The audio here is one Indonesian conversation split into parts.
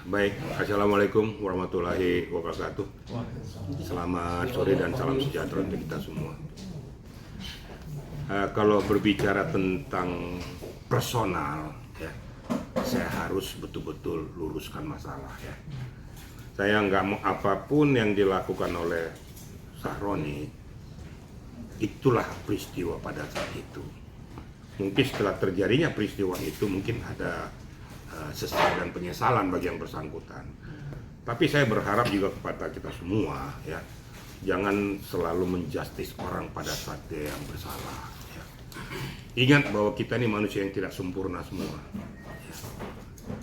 Baik, Assalamualaikum warahmatullahi wabarakatuh. Selamat sore dan salam sejahtera untuk kita semua. Kalau berbicara tentang personal, ya, saya harus betul-betul luruskan masalah. Ya. Saya nggak mau apapun yang dilakukan oleh Sahroni, itulah peristiwa pada saat itu. Mungkin setelah terjadinya peristiwa itu, mungkin ada sesal dan penyesalan bagi yang bersangkutan. Tapi saya berharap juga kepada kita semua, ya, jangan selalu menjustis orang pada saat dia yang bersalah. Ya. Ingat bahwa kita ini manusia yang tidak sempurna semua. Ya.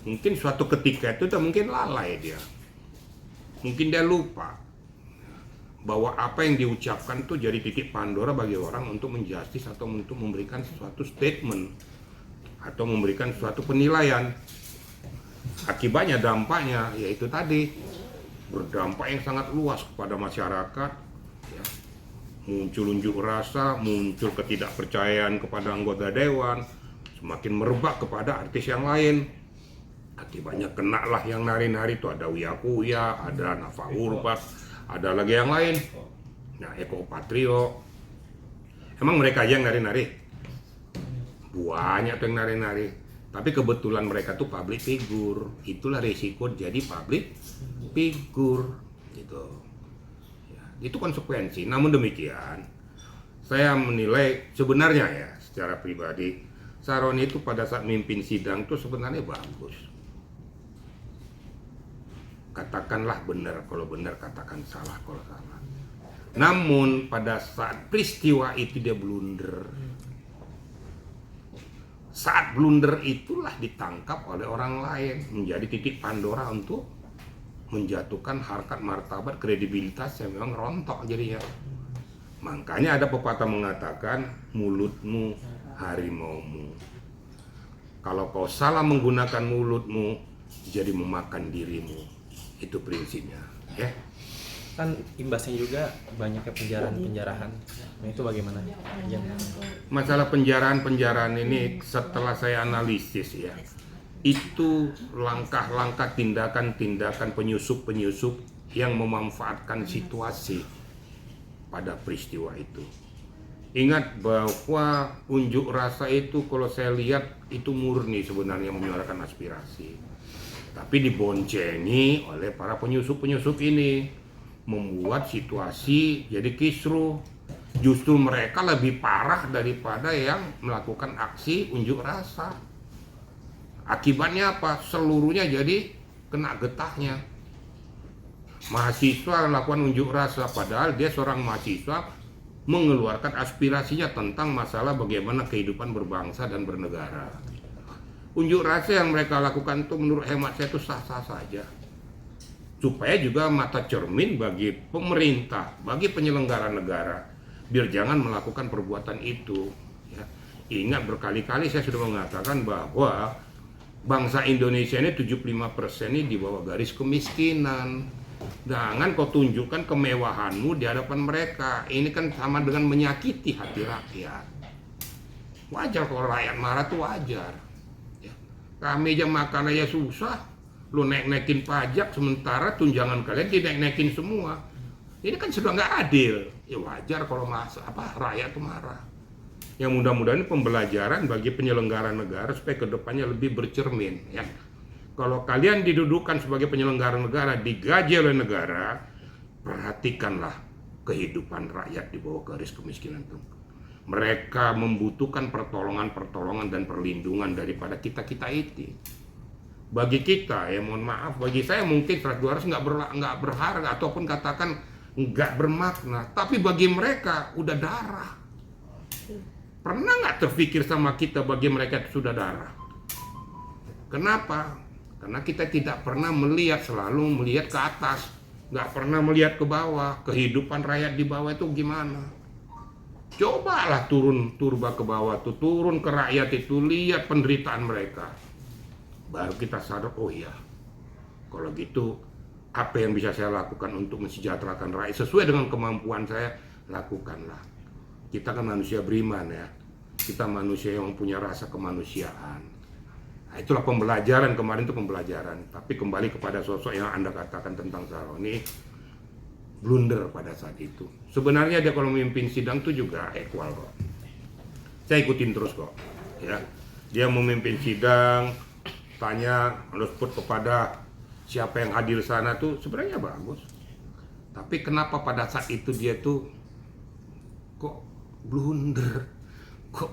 Mungkin suatu ketika itu mungkin lalai dia, mungkin dia lupa bahwa apa yang diucapkan itu jadi titik Pandora bagi orang untuk menjustis atau untuk memberikan suatu statement atau memberikan suatu penilaian. Akibatnya, dampaknya yaitu tadi berdampak yang sangat luas kepada masyarakat, ya. Muncul unjuk rasa, muncul ketidakpercayaan kepada anggota dewan, semakin merebak kepada artis yang lain. Akibatnya kenalah yang nari-nari itu, ada Uya Kuya, ada Nafa Urbach, ada lagi yang lain. Nah, Eko Patrio. Emang mereka aja yang nari-nari? Banyak tuh yang nari-nari. Tapi kebetulan mereka tuh public figure. Itulah resiko jadi public figure gitu. Ya, itu konsekuensi. Namun demikian, saya menilai sebenarnya ya secara pribadi, Sahroni itu pada saat mimpin sidang tuh sebenarnya bagus. Katakanlah benar kalau benar, katakan salah kalau salah. Namun pada saat peristiwa itu dia blunder. Saat blunder itulah ditangkap oleh orang lain, menjadi titik Pandora untuk menjatuhkan harkat martabat kredibilitas yang memang rontok jadinya. Makanya ada pepatah mengatakan, mulutmu harimaumu. Kalau kau salah menggunakan mulutmu, jadi memakan dirimu. Itu prinsipnya, ya. Kan imbasnya juga banyaknya penjarahan. Nah, itu bagaimana? Masalah penjarahan ini setelah saya analisis ya, itu langkah-langkah tindakan-tindakan penyusup yang memanfaatkan situasi pada peristiwa itu. Ingat bahwa unjuk rasa itu kalau saya lihat itu murni sebenarnya menyuarakan aspirasi. Tapi diboncengi oleh para penyusup ini, membuat situasi jadi kisruh. Justru mereka lebih parah daripada yang melakukan aksi unjuk rasa. Akibatnya apa? Seluruhnya jadi kena getahnya. Mahasiswa melakukan unjuk rasa, padahal dia seorang mahasiswa mengeluarkan aspirasinya tentang masalah bagaimana kehidupan berbangsa dan bernegara. Unjuk rasa yang mereka lakukan itu menurut hemat saya itu sah-sah saja. Supaya juga mata cermin bagi pemerintah, bagi penyelenggara negara, biar jangan melakukan perbuatan itu. Ya. Ingat berkali-kali saya sudah mengatakan bahwa bangsa Indonesia ini 75% ini di bawah garis kemiskinan. Jangan kau tunjukkan kemewahanmu di hadapan mereka. Ini kan sama dengan menyakiti hati rakyat. Wajar kalau rakyat marah tuh wajar. Ya. Kami aja makan aja susah. Lu naik-naikin pajak sementara tunjangan kalian dinaik-naikin semua. Ini kan sudah nggak adil. Ya wajar kalau rakyat itu marah. Yang mudah-mudahan ini pembelajaran bagi penyelenggara negara supaya kedepannya lebih bercermin. Ya. Kalau kalian didudukan sebagai penyelenggara negara, digaji oleh negara, perhatikanlah kehidupan rakyat di bawah garis kemiskinan itu. Mereka membutuhkan pertolongan dan perlindungan daripada kita-kita itu. Bagi kita, ya mohon maaf, bagi saya mungkin 100-200 nggak berharga ataupun katakan nggak bermakna, tapi bagi mereka udah darah. Pernah nggak terpikir sama kita bagi mereka itu sudah darah? Kenapa? Karena kita tidak pernah selalu melihat ke atas, nggak pernah melihat ke bawah. Kehidupan rakyat di bawah itu gimana? Cobalah turun ke bawah tuh, turun ke rakyat itu, lihat penderitaan mereka. Baru kita sadar, oh iya, kalau gitu apa yang bisa saya lakukan untuk mensejahterakan rakyat sesuai dengan kemampuan saya, lakukanlah. Kita kan manusia beriman ya, kita manusia yang punya rasa kemanusiaan. Nah, itulah pembelajaran kemarin itu pembelajaran. Tapi kembali kepada sosok yang Anda katakan tentang Saroni, blunder pada saat itu. Sebenarnya dia kalau memimpin sidang itu juga equal kok. Saya ikutin terus kok. Ya, dia memimpin sidang, tanya respect kepada siapa yang hadir sana tuh sebenarnya bagus. Tapi kenapa pada saat itu dia tuh kok blunder, kok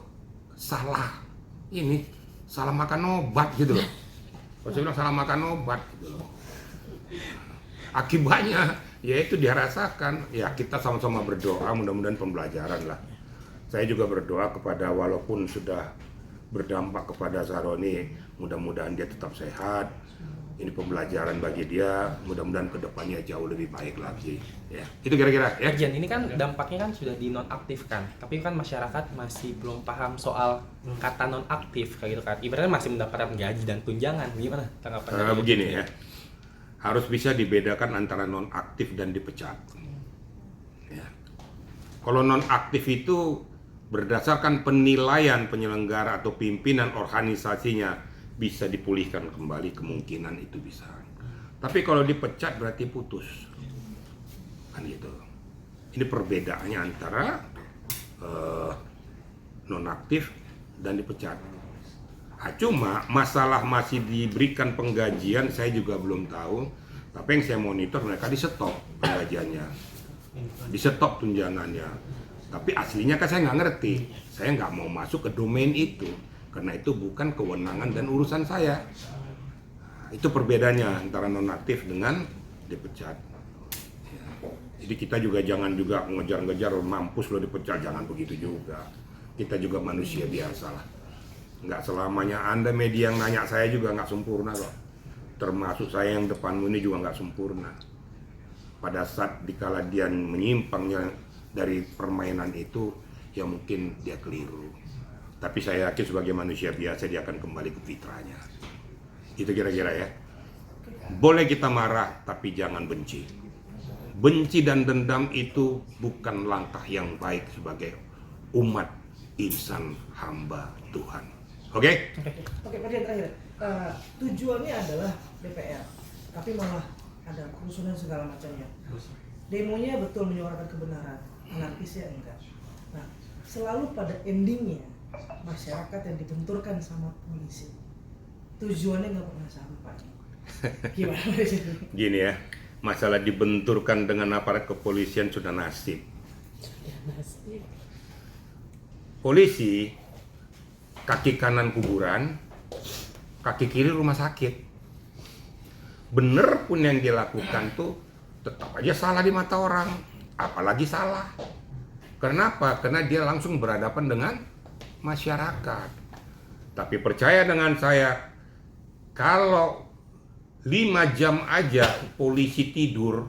salah ini, salah makan obat gitu loh. Kalau saya bilang salah makan obat gitu loh. Akibatnya yaitu dia rasakan. Ya kita sama-sama berdoa, mudah-mudahan pembelajaran lah. Saya juga berdoa kepada, walaupun sudah berdampak kepada Saroni, mudah-mudahan dia tetap sehat. Ini pembelajaran bagi dia, mudah-mudahan kedepannya jauh lebih baik lagi. Ya, itu kira-kira ya. Irjen, ini kan dampaknya kan sudah dinonaktifkan, tapi kan masyarakat masih belum paham soal kata nonaktif kayak gitu kan. Ibaratnya masih mendapatkan gaji dan tunjangan. Gimana tanggapan Begini ya, harus bisa dibedakan antara nonaktif dan dipecat. Ya. Kalau nonaktif itu berdasarkan penilaian penyelenggara atau pimpinan organisasinya, bisa dipulihkan kembali, kemungkinan itu bisa. Tapi kalau dipecat berarti putus, kan gitu. Ini perbedaannya antara nonaktif dan dipecat. Cuma masalah masih diberikan penggajian, saya juga belum tahu. Tapi yang saya monitor, mereka di-stop penggajiannya, di-stop tunjangannya. Tapi aslinya kan saya nggak ngerti, saya nggak mau masuk ke domain itu. Karena itu bukan kewenangan dan urusan saya. Itu perbedaannya antara nonaktif dengan dipecat. Ya. Jadi kita juga jangan juga ngejar-ngejar mampus lo dipecat, jangan begitu juga. Kita juga manusia biasa lah. Nggak selamanya Anda media yang nanya saya juga nggak sempurna kok. Termasuk saya yang depanmu ini juga nggak sempurna. Pada saat dikala dia menyimpangnya dari permainan itu, ya mungkin dia keliru. Tapi saya yakin sebagai manusia biasa dia akan kembali ke fitrahnya. Itu kira-kira ya. Boleh kita marah, tapi jangan benci. Benci dan dendam itu bukan langkah yang baik sebagai umat insan hamba Tuhan. Oke? Oke, Pak Dian, terakhir. Tujuannya adalah DPR, tapi malah ada kerusuhan segala macamnya. Demonya betul menyuarakan kebenaran, anarkisnya enggak. Nah, selalu pada endingnya masyarakat yang dibenturkan sama polisi, tujuannya nggak pernah sampai. Gimana sih? Gini ya, masalah dibenturkan dengan aparat kepolisian sudah nasib. Polisi kaki kanan kuburan, kaki kiri rumah sakit. Bener pun yang dia lakukan tuh tetap aja salah di mata orang, apalagi salah. Kenapa? Karena dia langsung berhadapan dengan masyarakat. Tapi percaya dengan saya, kalau 5 jam aja polisi tidur,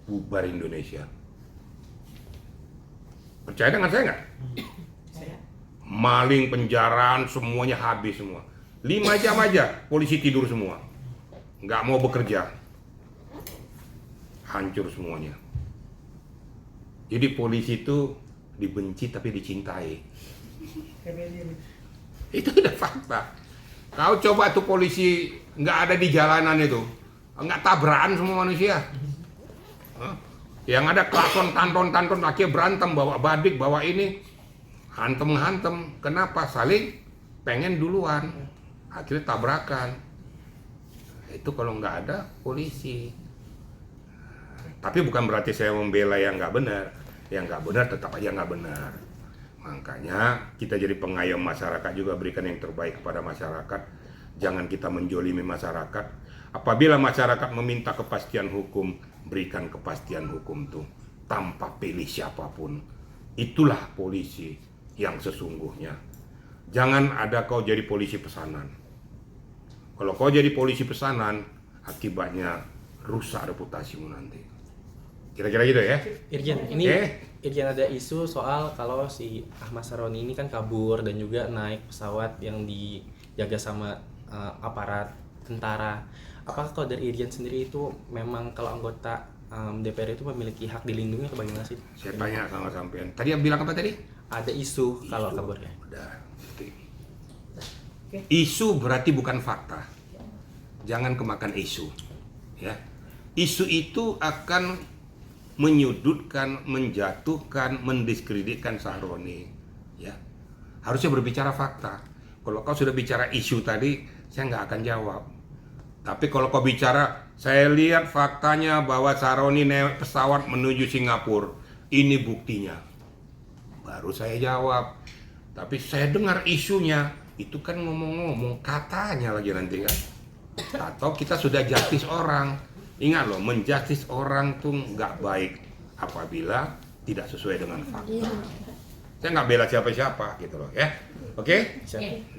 bubar Indonesia. Percaya dengan saya nggak? Maling, penjaraan, semuanya habis semua. 5 jam aja polisi tidur semua, nggak mau bekerja, hancur semuanya. Jadi polisi itu dibenci tapi dicintai. Itu udah fakta. Kau coba tuh polisi nggak ada di jalanan itu, nggak tabrakan semua manusia. Yang ada klakson, tanton, laki berantem, bawa badik, bawa ini, hantem. Kenapa? Saling pengen duluan, akhirnya tabrakan. Itu kalau nggak ada polisi. Tapi bukan berarti saya membela yang nggak benar. Yang nggak benar tetap aja nggak benar. Makanya kita jadi pengayom masyarakat juga, berikan yang terbaik kepada masyarakat. Jangan kita menjolimi masyarakat. Apabila masyarakat meminta kepastian hukum, berikan kepastian hukum itu tanpa pilih siapapun. Itulah polisi yang sesungguhnya. Jangan ada kau jadi polisi pesanan. Kalau kau jadi polisi pesanan, akibatnya rusak reputasimu nanti. Kira-kira gitu ya. Irjen, ini Irjen ada isu soal kalau si Ahmad Saroni ini kan kabur dan juga naik pesawat yang dijaga sama aparat tentara. Apakah kalau dari Irjen sendiri itu memang kalau anggota DPR itu memiliki hak dilindungi atau bagaimana sih? Saya tanya sama sampean. Tadi yang bilang apa tadi? Ada isu kalau kabur ya. Udah. Oke, Oke. Isu berarti bukan fakta. Jangan kemakan isu. Ya. Isu itu akan menyudutkan, menjatuhkan, mendiskreditkan Sahroni. Ya. Harusnya berbicara fakta. Kalau kau sudah bicara isu tadi, saya nggak akan jawab. Tapi kalau kau bicara, saya lihat faktanya bahwa Sahroni naik pesawat menuju Singapura. Ini buktinya. Baru saya jawab. Tapi saya dengar isunya, itu kan ngomong-ngomong, katanya lagi nanti kan. Atau kita sudah justice orang. Ingat loh, menjustice orang tuh nggak baik apabila tidak sesuai dengan fakta. Saya nggak bela siapa-siapa gitu loh ya. Oke?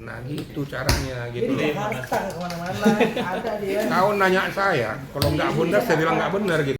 Nah gitu caranya gitu Jadi loh. Jakarta kemana-mana ada dia. Kau nanya saya, kalau nggak benar saya bilang nggak benar gitu.